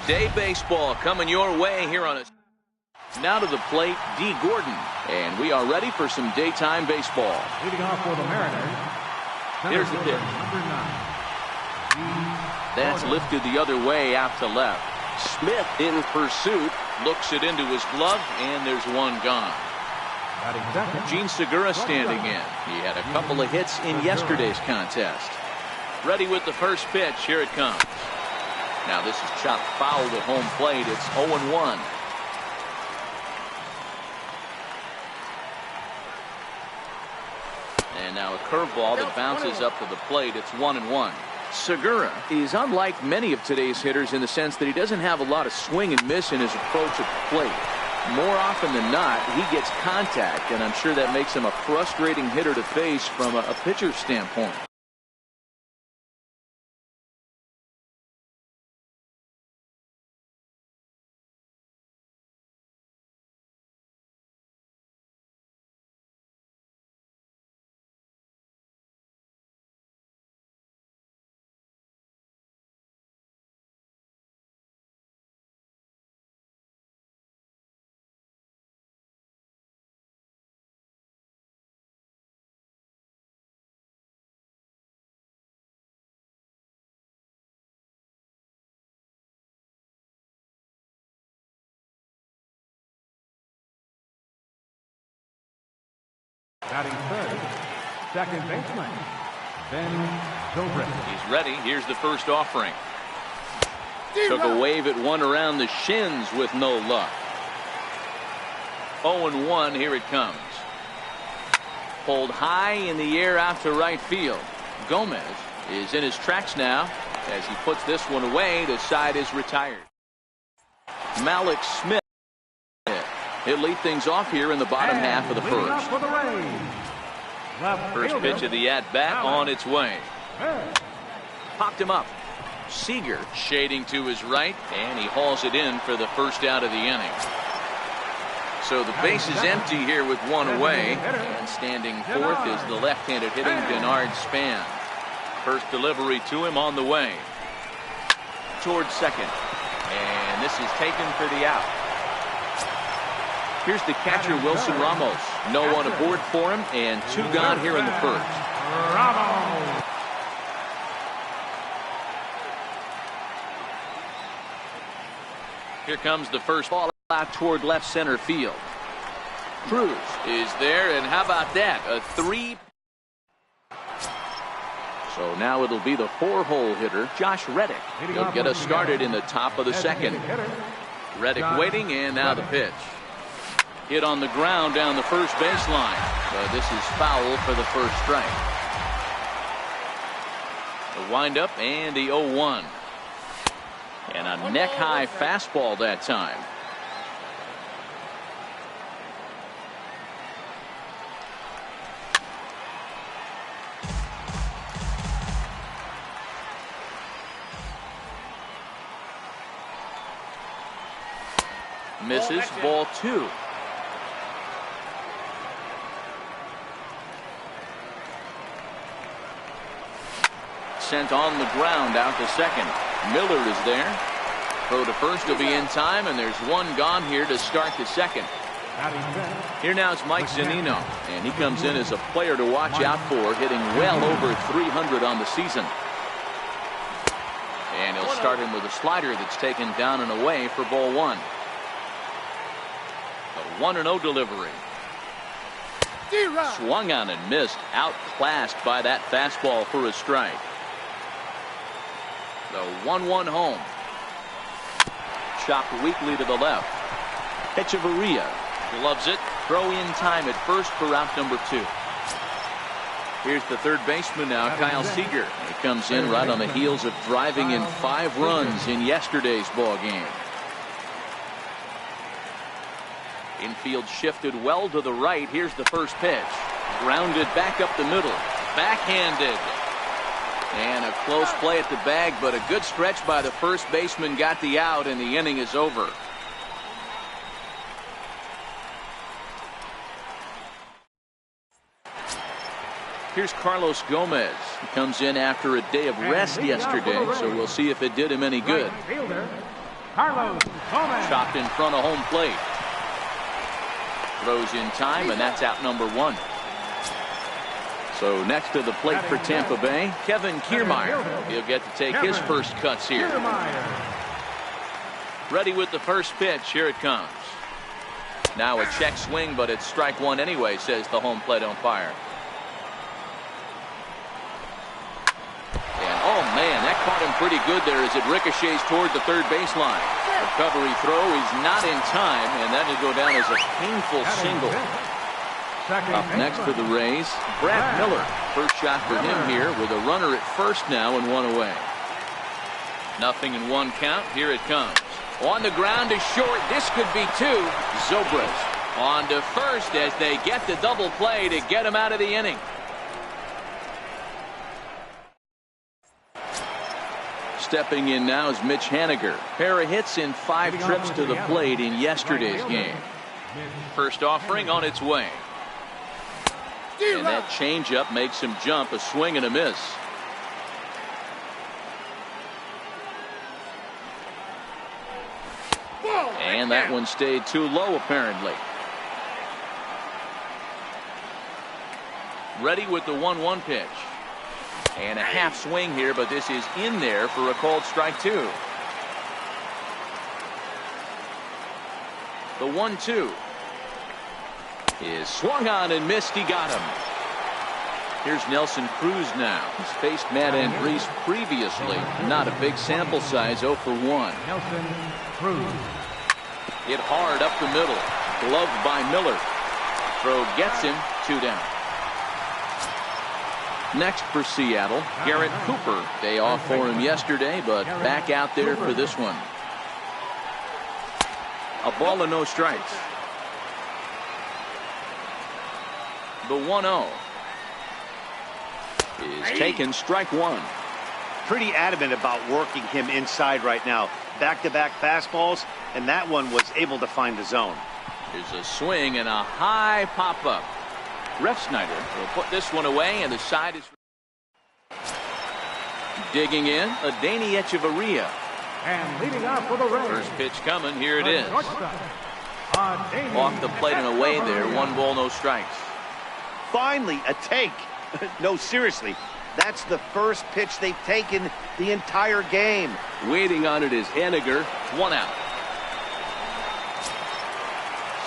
Day baseball coming your way here on us. Now to the plate, D. Gordon. And we are ready for some daytime baseball. Leading off for the Mariners. Here's the pitch. That's lifted the other way out to left. Smith in pursuit. Looks it into his glove, and there's one gone. Gene Segura standing in. He had a couple of hits in yesterday's contest. Ready with the first pitch. Here it comes. Now this is chopped foul to home plate. It's 0-1. And now a curveball that bounces up to the plate. It's 1-1. Segura is unlike many of today's hitters in the sense that he doesn't have a lot of swing and miss in his approach at the plate. More often than not, he gets contact, and I'm sure that makes him a frustrating hitter to face from a pitcher's standpoint. Batting third, second baseman, Ben Zobrist. He's ready. Here's the first offering. Took a wave at one around the shins with no luck. 0-1. Here it comes. Pulled high in the air out to right field. Gomez is in his tracks now as he puts this one away. The side is retired. Malik Smith. He'll lead things off here in the bottom half of the first. First pitch of the at-bat on its way. Popped him up. Seager shading to his right, and he hauls it in for the first out of the inning. So the base is empty here with one away, and standing fourth is the left-handed hitting Denard Span. First delivery to him on the way. Towards second, and this is taken for the out. Here's the catcher, Wilson Ramos. No one aboard for him, and two gone here in the first. Ramos. Here comes the first ball out toward left center field. Cruz is there, and how about that? A 3. So now it'll be the 4-hole hitter, Josh Reddick. He'll get us started in the top of the second. Reddick waiting, and now the pitch. Hit on the ground down the first baseline. But this is foul for the first strike. The windup and the 0-1. And a neck-high fastball that time. Misses, ball 2. Sent on the ground out to second. Miller is there. Throw to first will be in time, and there's one gone here to start the second. Here now is Mike Zunino, and he comes in as a player to watch out for, hitting well over 300 on the season. And he'll start him with a slider that's taken down and away for ball 1. A 1-0 delivery. Swung on and missed, outclassed by that fastball for a strike. The 1-1 home. Chopped weakly to the left. Echeverria gloves it. Throw in time at first for out number 2. Here's the third baseman now, Kyle Seager. He comes in right on the heels of driving in 5 runs in yesterday's ball game. Infield shifted well to the right. Here's the first pitch. Grounded back up the middle. Backhanded. And a close play at the bag, but a good stretch by the first baseman got the out, and the inning is over. Here's Carlos Gomez. He comes in after a day of rest yesterday, so we'll see if it did him any good. Carlos Gomez. Chopped in front of home plate. Throws in time, and that's out number 1. So next to the plate for Tampa Bay, Kevin Kiermaier. He'll get to take his first cuts here. Ready with the first pitch. Here it comes. Now a check swing, but it's strike 1 anyway, says the home plate umpire. And oh man, that caught him pretty good there as it ricochets toward the third baseline. Recovery throw is not in time, and that will go down as a painful single. Up next for the Rays, Brad Miller. First shot for him here with a runner at first now and 1 away. Nothing in 1 count. Here it comes. On the ground to short. This could be 2. Zobrist on to first as they get the double play to get him out of the inning. Stepping in now is Mitch Haniger. Pair of hits in 5 trips to the plate in yesterday's game. First offering on its way. And that changeup makes him jump. A swing and a miss. And that one stayed too low apparently. Ready with the 1-1 pitch. And a half swing here, but this is in there for a called strike 2. The 1-2 is swung on and missed. He got him. Here's Nelson Cruz now. He's faced Matt Andriese previously. Not a big sample size, 0 for 1. Nelson Cruz. Hit hard up the middle. Gloved by Miller. Throw gets him. 2 down. Next for Seattle, Garrett Cooper. Day off for him yesterday, but back out there for this one. A ball and no strikes. The 1-0 is taken, strike 1. Pretty adamant about working him inside right now. Back-to-back fastballs, and that one was able to find the zone. Here's a swing and a high pop-up. Refsnyder will put this one away, and the side is digging in. Adeiny Echeverria. And leading off for the Rays. First pitch coming. Here it is. Off the plate and away there. 1 ball, no strikes. Finally, a take. No, seriously. That's the first pitch they've taken the entire game. Waiting on it is Haniger. 1 out.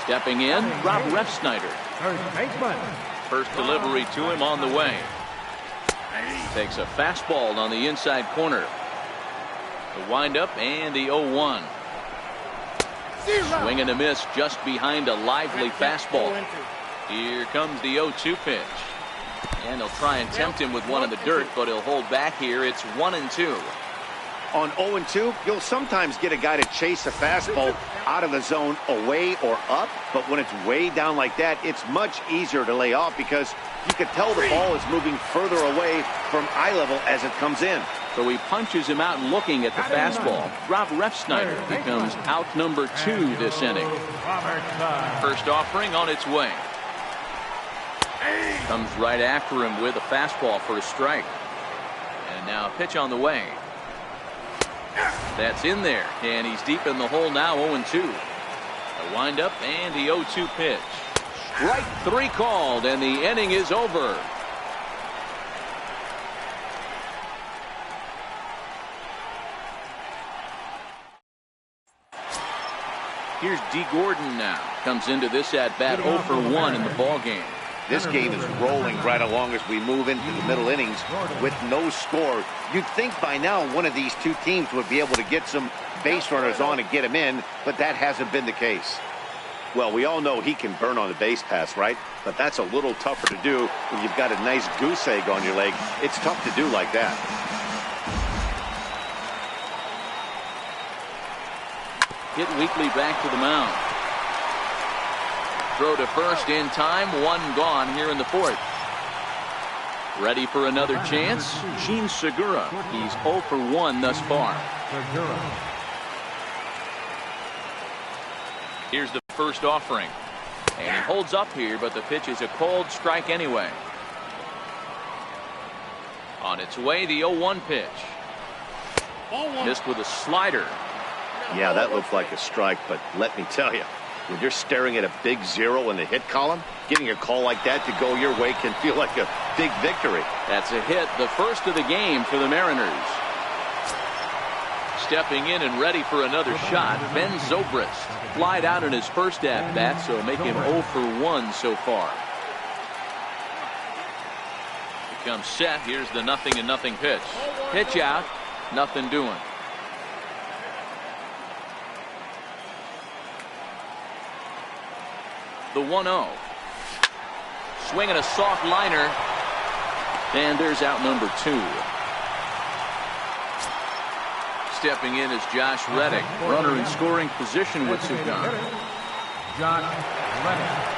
Stepping in, Rob Refsnyder. First delivery to him on the way. Takes a fastball on the inside corner. The windup and the 0-1. Swing and a miss just behind a lively fastball. Here comes the 0-2 pitch. And he'll try and tempt him with one in the dirt, but he'll hold back here. It's 1-2. On 0-2, you'll sometimes get a guy to chase a fastball out of the zone away or up, but when it's way down like that, it's much easier to lay off because you can tell the ball is moving further away from eye level as it comes in. So he punches him out looking at the fastball. Rob Refsnyder becomes out number 2 this inning. First offering on its way. Comes right after him with a fastball for a strike. And now a pitch on the way. That's in there, and he's deep in the hole now. 0-2. A windup and the 0-2 pitch. Strike 3 called, and the inning is over. Here's D. Gordon now. Comes into this at bat 0 for 1 in the ball game. This game is rolling right along as we move into the middle innings with no score. You'd think by now one of these two teams would be able to get some base runners on and get them in, but that hasn't been the case. Well, we all know he can burn on the base pass, right? But that's a little tougher to do when you've got a nice goose egg on your leg. It's tough to do like that. Hit weakly back to the mound. Throw to first in time. 1 gone here in the 4th. Ready for another chance. Gene Segura. He's 0 for 1 thus far. Here's the first offering. And he holds up here, but the pitch is a called strike anyway. On its way, the 0-1 pitch. Missed with a slider. Yeah, that looked like a strike, but let me tell you, when you're staring at a big 0 in the hit column, getting a call like that to go your way can feel like a big victory. That's a hit, the first of the game for the Mariners. Stepping in and ready for another shot, Ben Zobrist. Flied out in his first at-bat, so make him 0 for 1 so far. He comes set. Here's the 0-0 pitch. Pitch out, nothing doing. The 1-0. Swinging a soft liner. And there's out number 2. Stepping in is Josh Reddick. Runner in scoring position with Sugan. Josh Reddick.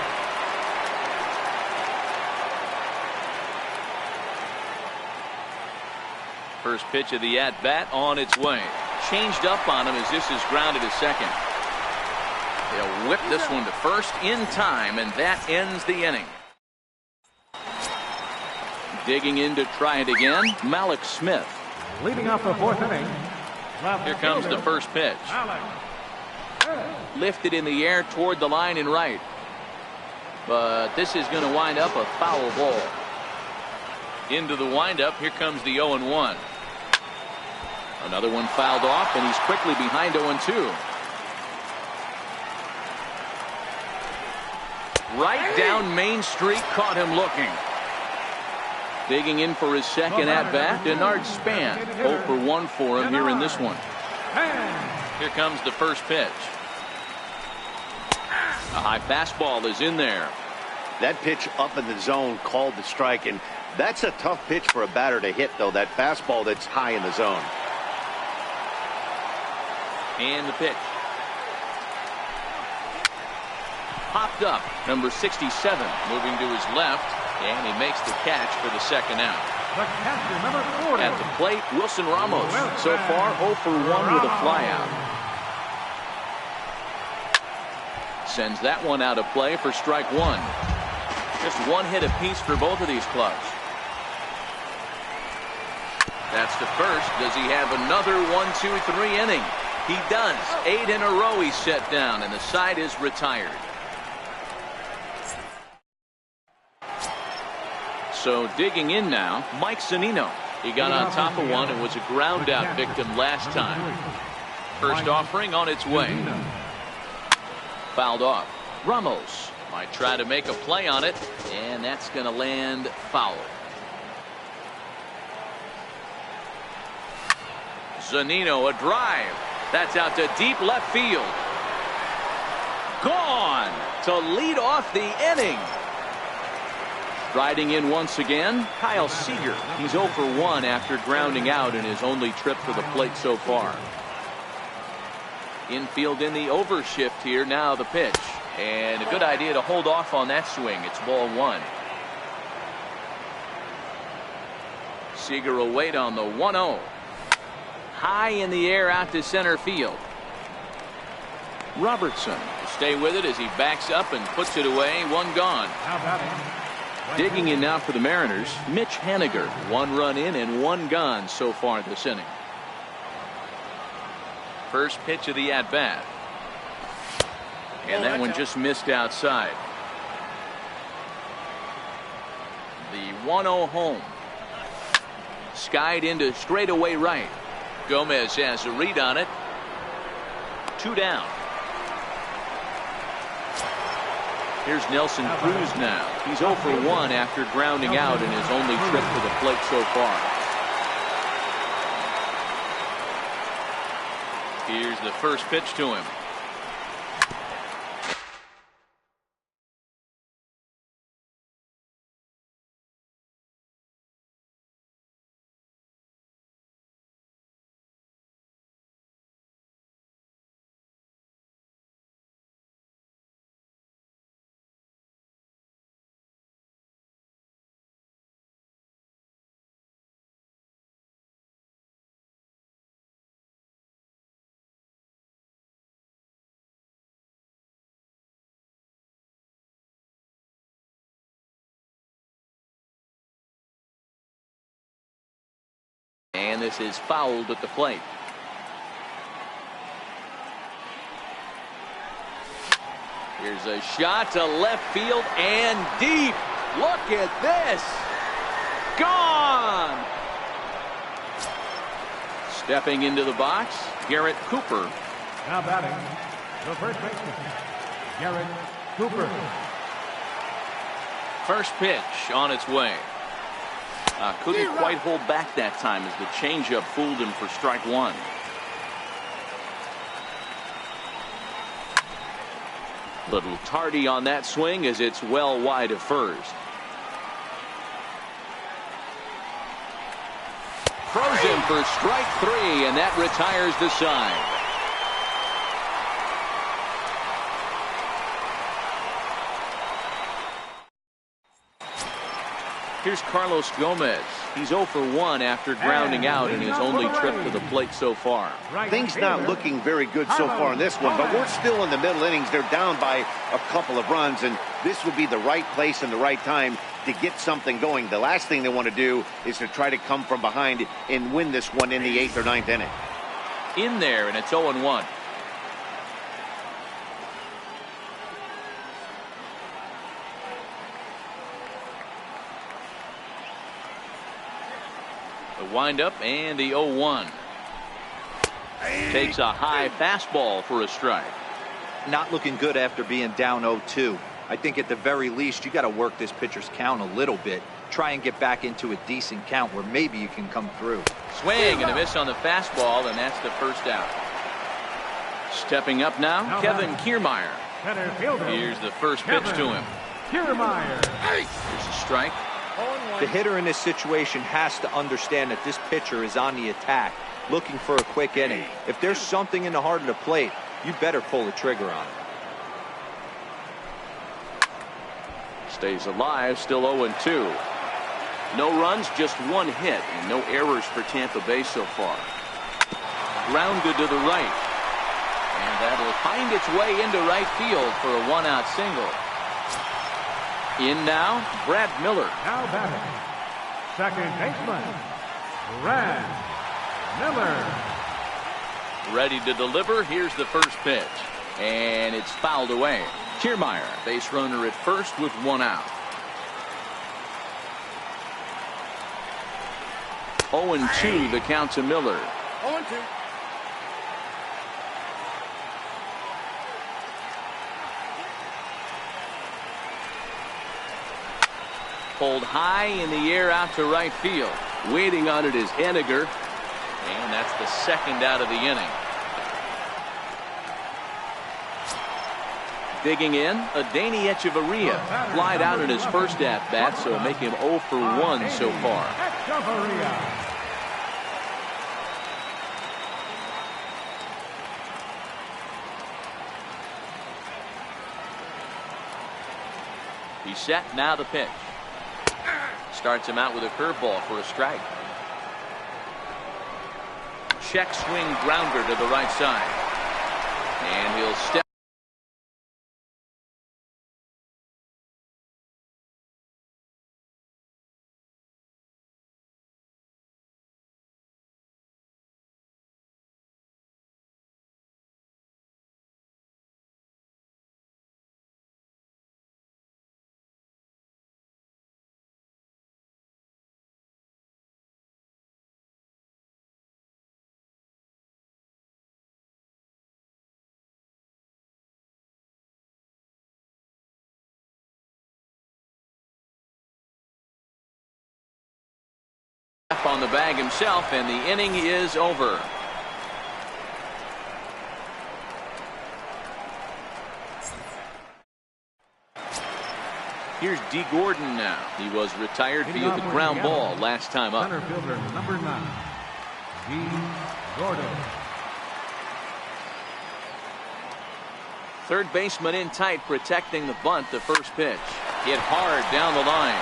First pitch of the at-bat on its way. Changed up on him as this is grounded to second. They'll whip this one to first in time, and that ends the inning. Digging in to try it again, Malik Smith. Leading off the 4th inning. Here comes the first pitch. Lifted in the air toward the line and right. But this is going to wind up a foul ball. Into the windup, here comes the 0-1. Another one fouled off, and he's quickly behind 0-2. Right down Main Street, caught him looking. Digging in for his second at-bat, Denard Span. 0 for 1 for him here in this one. Here comes the first pitch. A high fastball is in there. That pitch up in the zone called the strike, and that's a tough pitch for a batter to hit, though, that fastball that's high in the zone. And the pitch. Popped up, number 67, moving to his left, and he makes the catch for the second out. The catcher, number 40. At the plate, Wilson Ramos. So far, 0 for 1 with a flyout. Sends that one out of play for strike 1. Just one hit apiece for both of these clubs. That's the first. Does he have another 1-2-3 inning? He does. 8 in a row he's set down, and the side is retired. So digging in now, Mike Zunino. He got on top of one and was a ground out victim last time. First offering on its way. Fouled off. Ramos might try to make a play on it, and that's going to land foul. Zunino, a drive. That's out to deep left field. Gone to lead off the inning. Riding in once again, Kyle Seager. He's 0 for 1 after grounding out in his only trip to the plate so far. Infield in the overshift here. Now the pitch. And a good idea to hold off on that swing. It's ball 1. Seager will wait on the 1-0. High in the air out to center field. Robertson will stay with it as he backs up and puts it away. One gone. Digging in now for the Mariners, Mitch Haniger. 1 run in and 1 gone so far this inning. First pitch of the at-bat. And that one just missed outside. The 1-0 home. Skied into straightaway right. Gomez has a read on it. 2 down. Here's Nelson Cruz now. He's 0 for 1 after grounding out in his only trip to the plate so far. Here's the first pitch to him. And this is fouled at the plate. Here's a shot to left field and deep. Look at this. Gone. Stepping into the box, Garrett Cooper. Now batting, the first baseman, Garrett Cooper. First pitch on its way. Couldn't quite hold back that time as the changeup fooled him for strike one. Little tardy on that swing as it's well wide of first. Throws him for strike three, and that retires the side. Here's Carlos Gomez. He's 0 for 1 after grounding out in his only trip to the plate so far. Things not looking very good so far in this one, but we're still in the middle innings. They're down by a couple of runs, and this would be the right place and the right time to get something going. The last thing they want to do is to try to come from behind and win this one in the 8th or 9th inning. In there, and it's 0-1. The windup and the 0-1. Takes a high fastball for a strike. Not looking good after being down 0-2. I think at the very least you got to work this pitcher's count a little bit. Try and get back into a decent count where maybe you can come through. Swing and a miss on the fastball, and that's the first out. Stepping up now, Kevin Kiermaier. Here's the first pitch to him. Kiermaier. Here's a strike. The hitter in this situation has to understand that this pitcher is on the attack, looking for a quick inning. If there's something in the heart of the plate, you better pull the trigger on it. Stays alive, still 0-2. No runs, just one hit, and no errors for Tampa Bay so far. Grounded to the right. And that'll find its way into right field for a one-out single. In now, Brad Miller. Now batting, second baseman, Brad Miller. Ready to deliver. Here's the first pitch. And it's fouled away. Kiermaier, base runner at first with one out. 0-2 the count to Miller. 0-2. Pulled high in the air out to right field. Waiting on it is Henniger. And that's the second out of the inning. Digging in, Adeiny Echeverria. Flied out in his first at-bat, so make him 0 for 1 so far. He's set, now the pitch. Starts him out with a curveball for a strike. Check swing grounder to the right side. And he'll step. On the bag himself, and the inning is over. Here's D. Gordon now. He was retired via the ground ball last time up. Center fielder number 9, D. Gordon. Third baseman in tight, protecting the bunt. The first pitch hit hard down the line.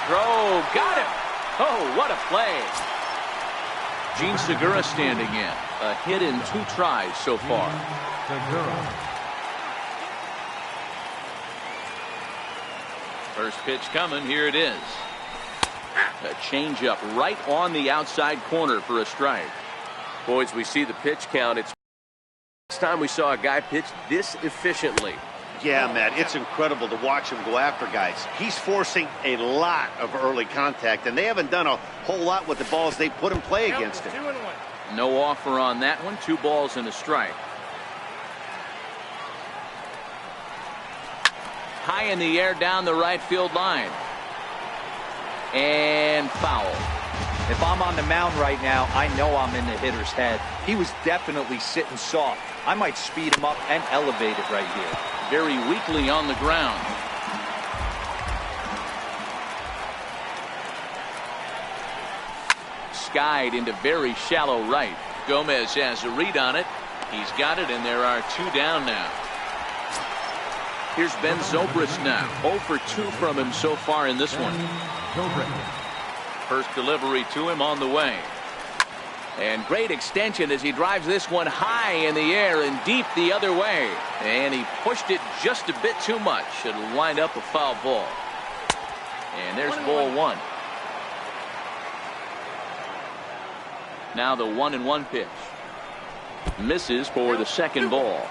Throw, got him. Oh, what a play. Gene Segura standing in. A hit in 2 tries so far. Segura. First pitch coming. Here it is. A changeup right on the outside corner for a strike. Boys, we see the pitch count. It's It's time we saw a guy pitch this efficiently. Yeah, Matt, it's incredible to watch him go after guys. He's forcing a lot of early contact, and they haven't done a whole lot with the balls they put in play against him. No offer on that one. 2 balls and a strike. High in the air down the right field line. And foul. If I'm on the mound right now, I know I'm in the hitter's head. He was definitely sitting soft. I might speed him up and elevate it right here. Very weakly on the ground. Skied into very shallow right. Gomez has a read on it. He's got it, and there are 2 down now. Here's Ben Zobrist now. 0 for 2 from him so far in this one. First delivery to him on the way. And great extension as he drives this one high in the air and deep the other way. And he pushed it just a bit too much. It'll wind up a foul ball. And there's ball 1. Now the 1-1 pitch. Misses for the second ball.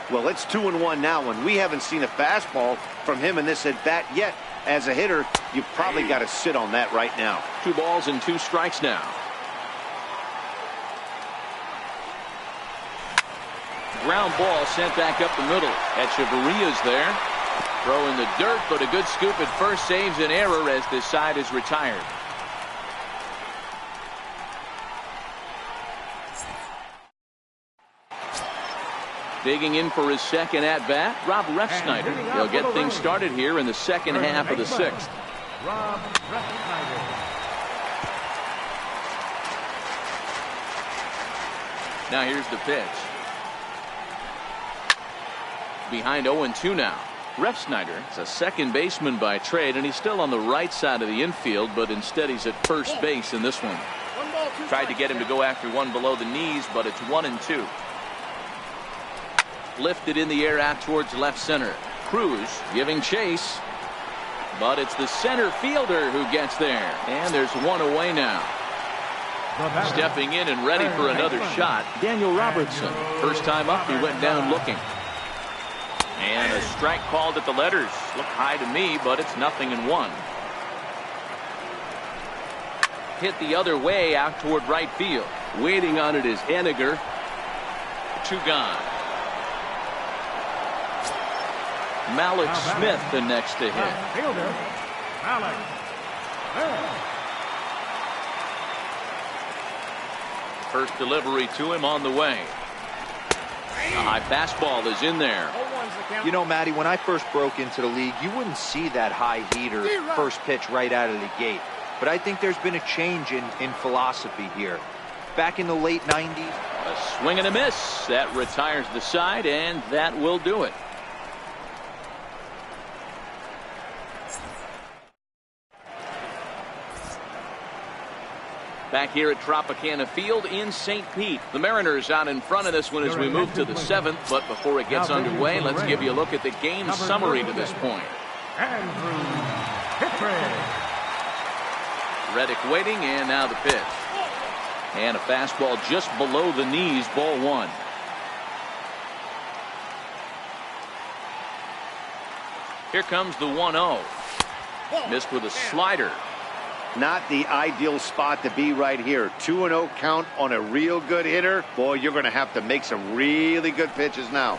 Well, it's 2-1 now, and we haven't seen a fastball from him in this at-bat yet. As a hitter, you've probably got to sit on that right now. 2 balls and 2 strikes now. Ground ball sent back up the middle. Echeverria's there. Throw in the dirt, but a good scoop at first saves an error as this side is retired. Digging in for his second at-bat, Rob Refsnyder. He'll get things started here in the second half of the 6th. Rob Refsnyder. Now here's the pitch. Behind 0-2 now. Refsnyder is a second baseman by trade, and he's still on the right side of the infield, but instead he's at first base in this one. Tried to get him to go after one below the knees, but it's 1-2. Lifted in the air out towards left center. Cruz giving chase, but it's the center fielder who gets there, and there's 1 away now. Stepping in and ready for another shot, Daniel Robertson. First time up, he went down looking. And a strike called at the letters. Looked high to me, but it's 0-1. Hit the other way out toward right field. Waiting on it is Henniger. 2 gone. Malik Smith the next to hit. Fielder, Malik. First delivery to him on the way. A high fastball is in there. You know, Matty, when I first broke into the league, you wouldn't see that high heater first pitch right out of the gate. But I think there's been a change in philosophy here. Back in the late 90s. A swing and a miss. That retires the side, and that will do it. Back here at Tropicana Field in St. Pete. The Mariners out in front of this one as we move to the 7th. But before it gets underway, let's give you a look at the game summary to this point. Reddick waiting, and now the pitch. And a fastball just below the knees, ball 1. Here comes the 1-0. Missed with a slider. Not the ideal spot to be right here. 2-0 count on a real good hitter. Boy, you're going to have to make some really good pitches now.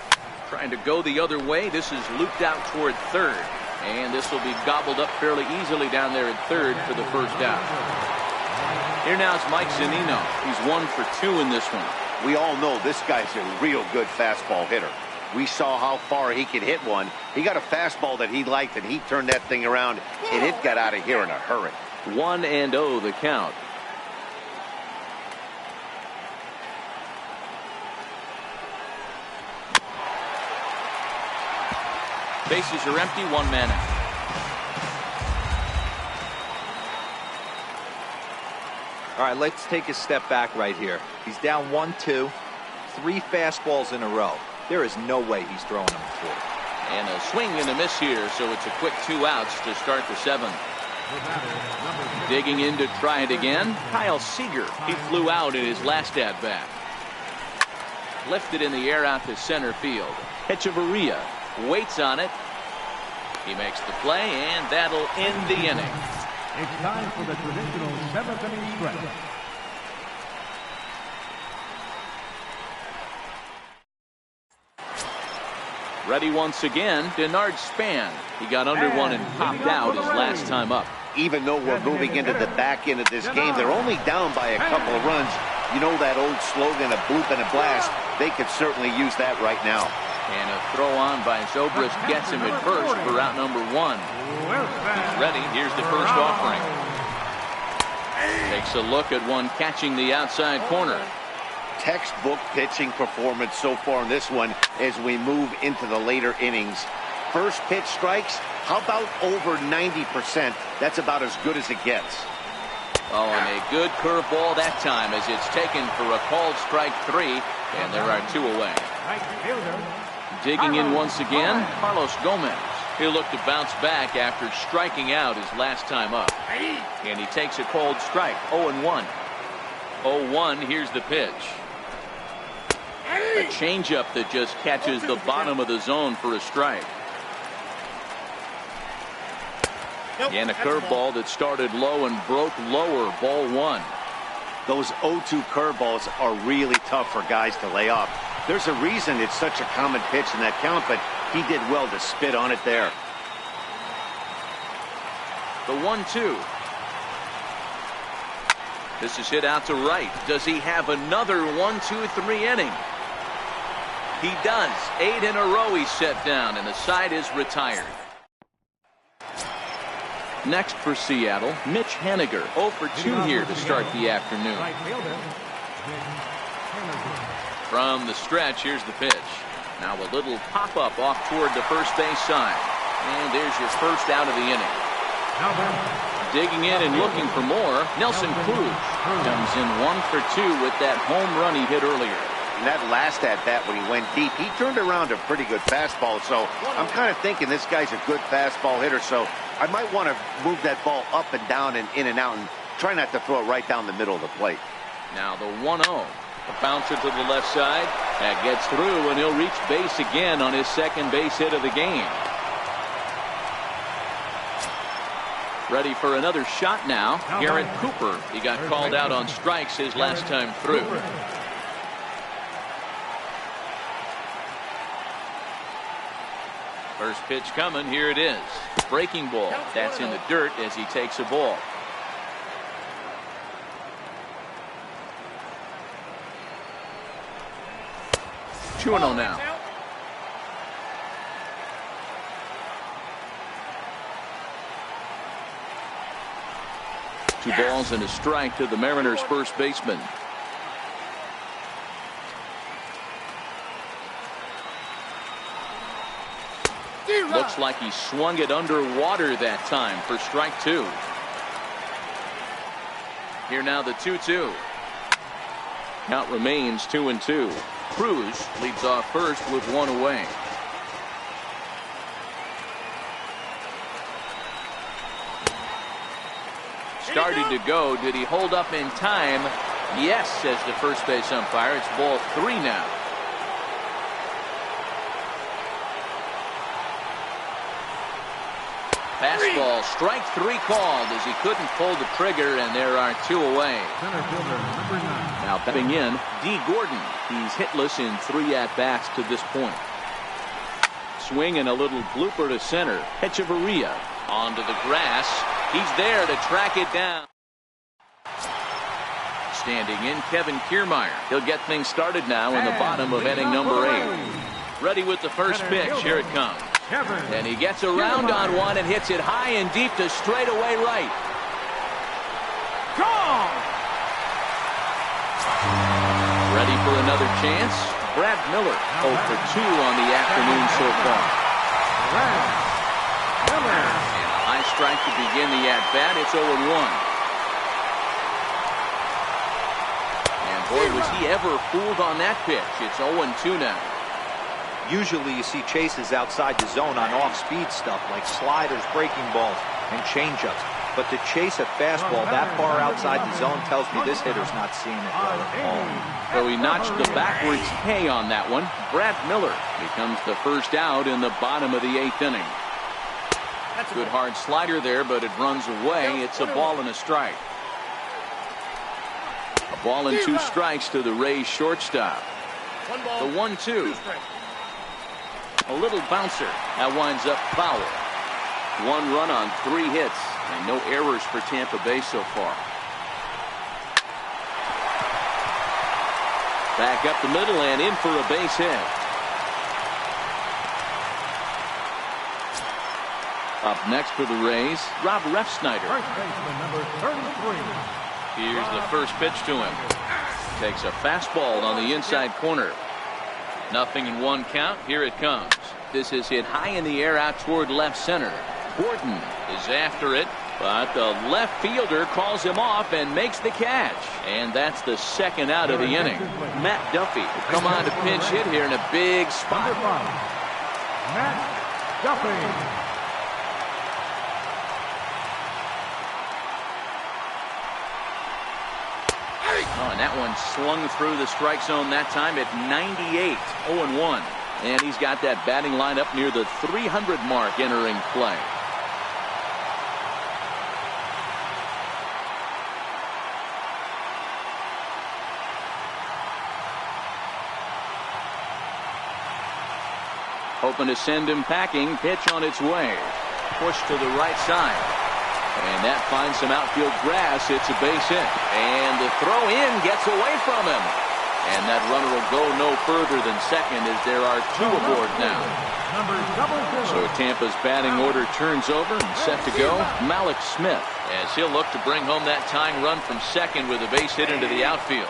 Trying to go the other way. This is looped out toward third. And this will be gobbled up fairly easily down there at third for the first out. Here now is Mike Zunino. He's 1 for 2 in this one. We all know this guy's a real good fastball hitter. We saw how far he could hit one. He got a fastball that he liked, and he turned that thing around, and it got out of here in a hurry. 1-0 the count. Bases are empty, 1 man out. All right, let's take a step back right here. He's down 1-2, 3 fastballs in a row. There is no way he's throwing them before. And a swing and a miss here, so it's a quick 2 outs to start the 7th. Digging in to try it again, Kyle Seager. He flew out in his last at-bat. Lifted in the air out to center field. Echeverria waits on it. He makes the play, and that'll end the inning. It's time for the traditional seventh inning stretch. Ready once again, Denard Span. He got under one and popped out his last time up. Even though we're moving into the back end of this game, they're only down by a couple of runs. You know that old slogan, a bloop and a blast. They could certainly use that right now. And a throw on by Zobrist gets him at first for out number one. He's ready. Here's the first offering. Takes a look at one catching the outside corner. Textbook pitching performance so far in this one as we move into the later innings. First pitch strikes, how about over 90%? That's about as good as it gets. Oh, and a good curveball that time as it's taken for a called strike 3, and there are 2 away. Digging in once again, Carlos Gomez. He'll look to bounce back after striking out his last time up. And he takes a called strike, 0-1. 0-1, here's the pitch. A changeup that just catches the bottom of the zone for a strike. And a curveball that started low and broke lower, ball 1. Those 0-2 curveballs are really tough for guys to lay off. There's a reason it's such a common pitch in that count, but he did well to spit on it there. The 1-2. This is hit out to right. Does he have another 1-2-3 inning? He does. 8 in a row he's set down, and the side is retired. Next for Seattle, Mitch Haniger, 0 for 2 here to start the afternoon. From the stretch, here's the pitch. Now a little pop-up off toward the first base side. And there's your first out of the inning. Digging in and looking for more, Nelson Cruz comes in 1 for 2 with that home run he hit earlier. And that last at-bat when he went deep, he turned around a pretty good fastball. So I'm kind of thinking this guy's a good fastball hitter. So I might want to move that ball up and down and in and out and try not to throw it right down the middle of the plate. Now the 1-0. A bouncer to the left side. That gets through, and he'll reach base again on his second base hit of the game. Ready for another shot now. Garrett Cooper. He got called out on strikes his last time through. First pitch coming. Here it is. Breaking ball. That's in the dirt as he takes a ball. Two 2-0 now. Two balls and a strike to the Mariners' first baseman. Looks like he swung it underwater that time for strike 2. Here now the 2-2. Count remains 2-2. Cruz leads off first with 1 away. Started to go. Did he hold up in time? Yes, says the first base umpire. It's ball 3 now. Fastball, strike 3 called as he couldn't pull the trigger, and there are 2 away. Now batting in, D. Gordon. He's hitless in 3 at-bats to this point. Swing and a little blooper to center. Echeverria onto the grass. He's there to track it down. Standing in, Kevin Kiermaier. He'll get things started now in the bottom of inning number 8. Ready with the first pitch. Here it comes. And he gets around on one and hits it high and deep to straightaway right. Gone! Ready for another chance? Brad Miller, 0 for 2 on the afternoon so far. And a high strike to begin the at-bat. It's 0-1. And boy, was he ever fooled on that pitch. It's 0-2 now. Usually you see chases outside the zone on off-speed stuff like sliders, breaking balls, and changeups. But to chase a fastball that far outside the zone tells me this hitter's not seeing it well at all. So he notched the backwards K on that one. Brad Miller becomes the first out in the bottom of the 8th inning. Good hard slider there, but it runs away. It's a ball and a strike. A ball and 2 strikes to the Rays shortstop. The 1-2. A little bouncer. That winds up foul. 1 run on 3 hits, and no errors for Tampa Bay so far. Back up the middle and in for a base hit. Up next for the Rays, Rob Refsnyder. First baseman, number 33. Here's the first pitch to him. Takes a fastball on the inside corner. 0-1 count. Here it comes. This is hit high in the air out toward left center. Gordon is after it, but the left fielder calls him off and makes the catch. And that's the second out of the inning. Matt Duffy will come on to pinch hit here in a big spot. Number 5, Matt Duffy. Oh, and that one slung through the strike zone that time at 98, 0-1. And he's got that batting lineup near the 300 mark entering play. Hoping to send him packing. Pitch on its way. Push to the right side. And that finds some outfield grass. It's a base hit. And the throw in gets away from him. And that runner will go no further than second as there are 2 aboard now. So Tampa's batting order turns over and set to go. Malik Smith, as he'll look to bring home that tying run from second with a base hit into the outfield.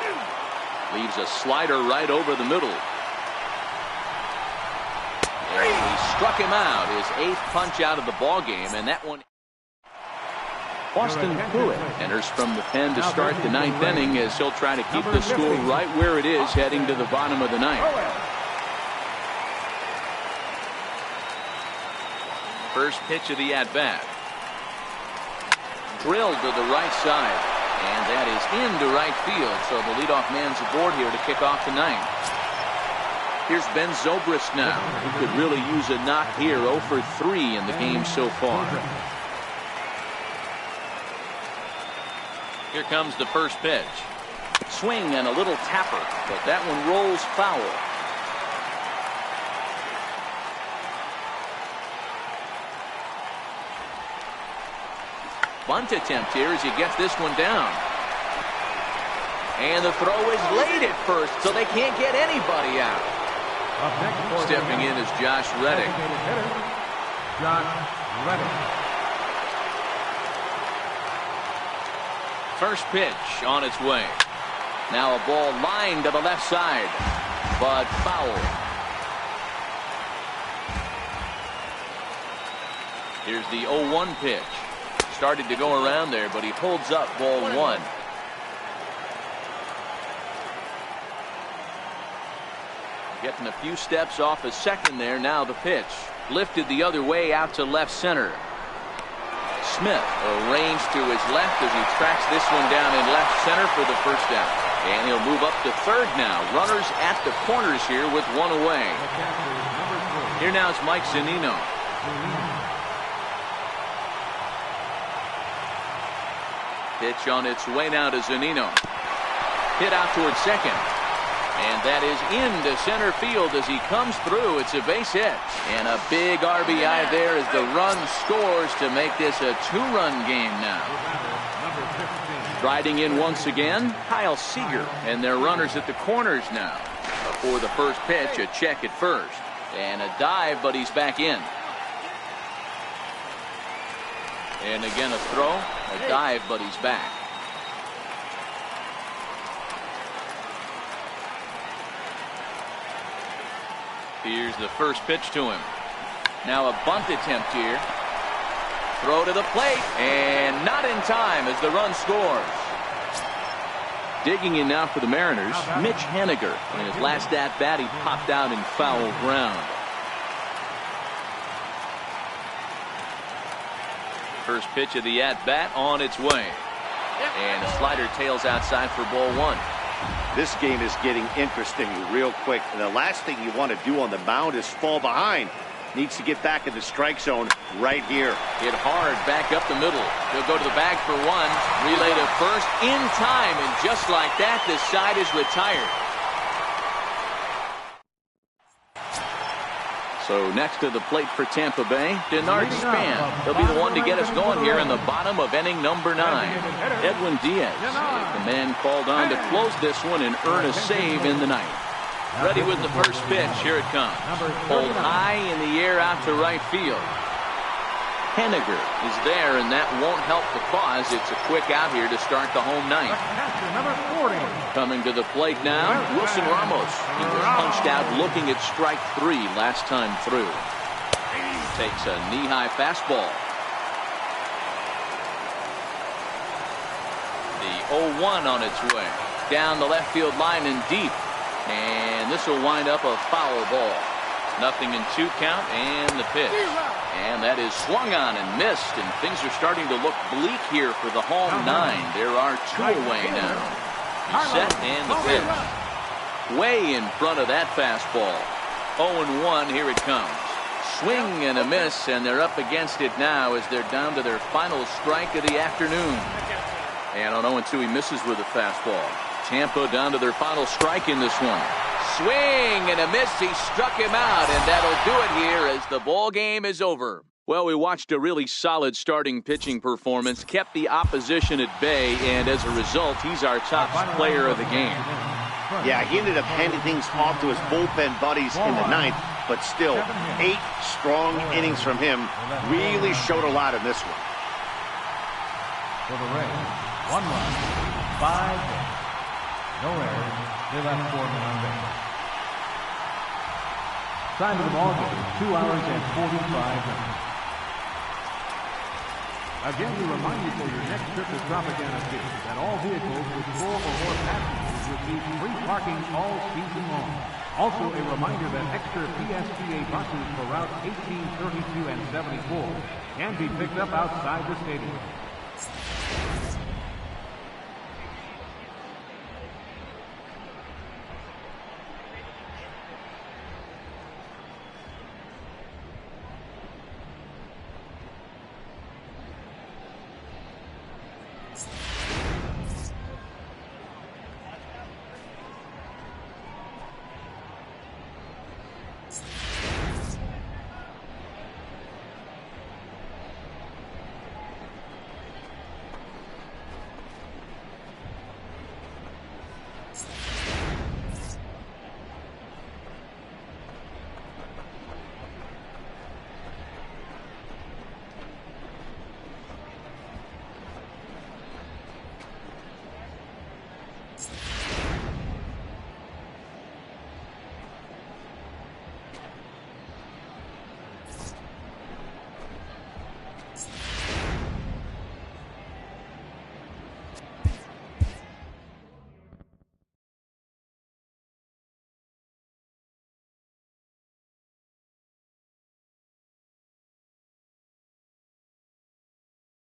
Leaves a slider right over the middle. And he struck him out, his 8th punch out of the ball game, and that one. Austin Pruitt enters from the pen to start the 9th inning as he'll try to keep the score right where it is heading to the bottom of the 9th. First pitch of the at-bat. Drilled to the right side, and that is into right field, so the leadoff man's aboard here to kick off the 9th. Here's Ben Zobrist now, who could really use a knock here. 0 for 3 in the game so far. Here comes the first pitch. Swing and a little tapper, but that one rolls foul. Bunt attempt here as he gets this one down. And the throw is late at first, so they can't get anybody out. Stepping in is Josh Reddick. Josh Reddick. First pitch on its way. Now a ball lined to the left side, but foul. Here's the 0-1 pitch. Started to go around there, but he holds up ball 1. Getting a few steps off a second there. Now the pitch. Lifted the other way out to left center. Smith arranged to his left as he tracks this one down in left center for the first out. And he'll move up to third now. Runners at the corners here with 1 away. Here now is Mike Zunino. Pitch on its way now to Zunino. Hit out toward second. And that is into center field as he comes through. It's a base hit. And a big RBI there as the run scores to make this a 2-run game now. Riding in once again, Kyle Seager. And their runners at the corners now. Before the first pitch, a check at first. And a dive, but he's back in. And again a throw, a dive, but he's back. Here's the first pitch to him. Now a bunt attempt here. Throw to the plate, and not in time as the run scores. Digging in now for the Mariners, Mitch Haniger. In his last at-bat, he popped out in foul ground. First pitch of the at-bat on its way. And a slider tails outside for ball one. This game is getting interesting real quick. And the last thing you want to do on the mound is fall behind. Needs to get back in the strike zone right here. Hit hard back up the middle. He'll go to the bag for one. Relay to first in time. And just like that, the side is retired. So next to the plate for Tampa Bay, Denard Span. He'll be the one to get us going here in the bottom of inning number 9. Edwin Diaz, the man called on to close this one and earn a save in the ninth. Ready with the first pitch. Here it comes. Pulled high in the air out to right field. Henniger is there, and that won't help the cause. It's a quick out here to start the home ninth. Coming to the plate now, Wilson Ramos. He was punched out looking at strike 3 last time through. Takes a knee-high fastball. The 0-1 on its way. Down the left field line and deep. And this will wind up a foul ball. Nothing in 2 count, and the pitch. And that is swung on and missed, and things are starting to look bleak here for the home 9. There are 2 away now. He's set, and the pitch. Way in front of that fastball. 0-1, here it comes. Swing and a miss, and they're up against it now as they're down to their final strike of the afternoon. And on 0-2, he misses with a fastball. Tampa down to their final strike in this one. Swing and a miss. He struck him out, and that'll do it here as the ball game is over. Well, we watched a really solid starting pitching performance, kept the opposition at bay, and as a result, he's our top player of the game. Yeah, he ended up handing things off to his bullpen buddies in the ninth, but still, 8 strong innings from him really showed a lot in this one. For the Rays, 1 run, 5 hits, no errors. They left 4 men on base. Time of the ball game, 2 hours and 45 minutes. Again, we remind you for your next trip to Tropicana City that all vehicles with 4 or more passengers receive free parking all season long. Also, a reminder that extra PSTA buses for routes 18, 32, and 74 can be picked up outside the stadium.